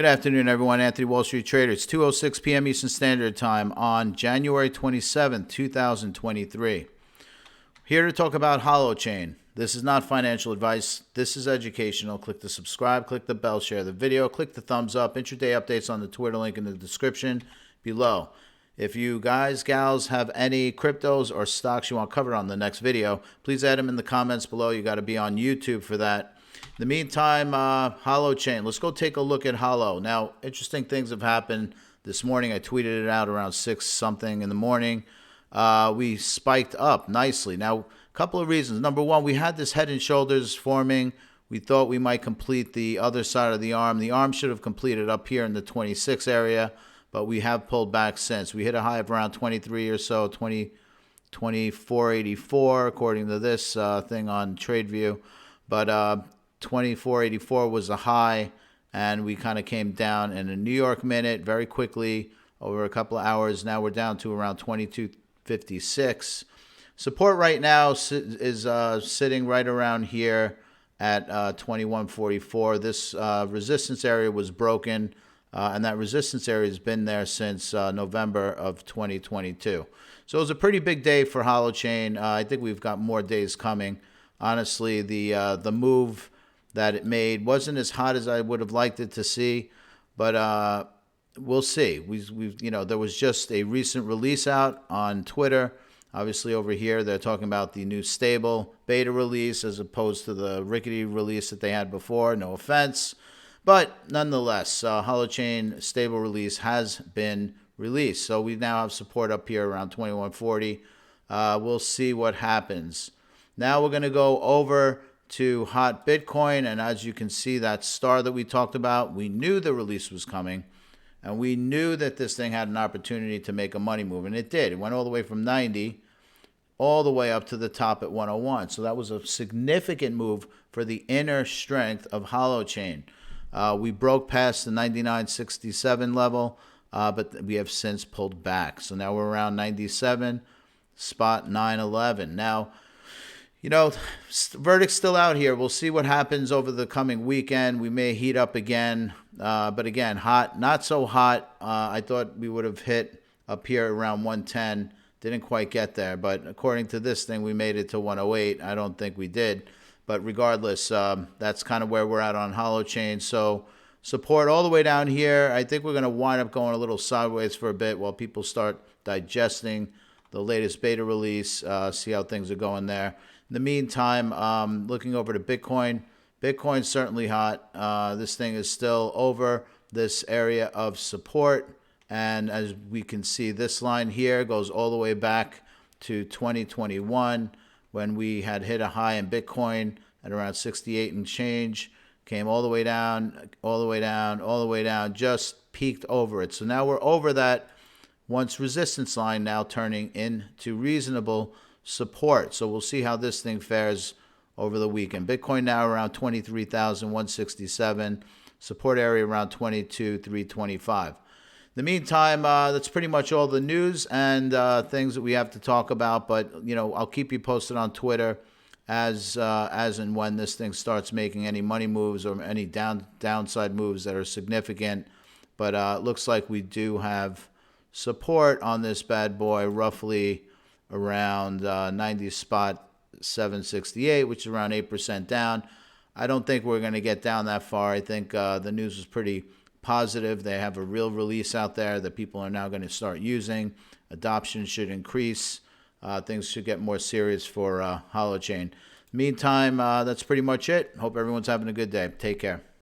Good afternoon, everyone. Anthony, Wall Street Trader. It's 2:06 p.m. Eastern Standard Time on January 27th, 2023. Here to talk about HOLO Chain. This is not financial advice. This is educational. Click the subscribe, click the bell, share the video, click the thumbs up. Intraday updates on the Twitter link in the description below. If you guys, gals, have any cryptos or stocks you want covered on the next video, please add them in the comments below. You got to be on YouTube for that. In the meantime, HOLO Chain. Let's go take a look at HOLO. Now, interesting things have happened this morning. I tweeted it out around 6 something in the morning. We spiked up nicely. Now, a couple of reasons. Number one, we had this head and shoulders forming. We thought we might complete the other side of the arm. The arm should have completed up here in the 26 area, but we have pulled back since. We hit a high of around 23 or so, 24.84 according to this thing on TradeView. But 24.84 was a high, and we kind of came down in a New York minute very quickly over a couple of hours. Now we're down to around 22.56. Support right now is sitting right around here at 21.44. This resistance area was broken, and that resistance area has been there since November of 2022. So it was a pretty big day for HOLO Chain. I think we've got more days coming. Honestly, the move that it made wasn't as hot as I would have liked it to see, but we'll see. There was just a recent release out on Twitter. Obviously, over here they're talking about the new stable beta release as opposed to the rickety release that they had before. No offense, but nonetheless, HOLO Chain stable release has been released. So we now have support up here around 2140. We'll see what happens. Now we're going to go over to hot Bitcoin, and as you can see, that star that we talked about, we knew the release was coming, and we knew that this thing had an opportunity to make a money move, and it did. It went all the way from 90 all the way up to the top at 101. So that was a significant move for the inner strength of HOLO Chain. We broke past the 99.67 level, but we have since pulled back. So now we're around 97, spot 911. Now, verdict's still out here. We'll see what happens over the coming weekend. We may heat up again, but again, hot, not so hot. I thought we would have hit up here around 110. Didn't quite get there, but according to this thing, we made it to 108. I don't think we did, but regardless, that's kind of where we're at on HOLO Chain. So support all the way down here. I think we're going to wind up going a little sideways for a bit while people start digesting the latest beta release, see how things are going there. In the meantime, looking over to Bitcoin. Bitcoin's certainly hot. This thing is still over this area of support. And as we can see, this line here goes all the way back to 2021 when we had hit a high in Bitcoin at around 68 and change. Came all the way down, all the way down, all the way down, just peaked over it. So now we're over that once resistance line, now turning into reasonable support. So we'll see how this thing fares over the weekend. Bitcoin now around 23,167. Support area around 22,325. In the meantime, that's pretty much all the news and things that we have to talk about. But I'll keep you posted on Twitter as and when this thing starts making any money moves or any downside moves that are significant. But it looks like we do have support on this bad boy, roughly around 90 spot 768, which is around 8% down. I don't think we're going to get down that far. I think the news was pretty positive. They have a real release out there that people are now going to start using. Adoption should increase. Things should get more serious for HOLO Chain. Meantime, that's pretty much it. Hope everyone's having a good day. Take care.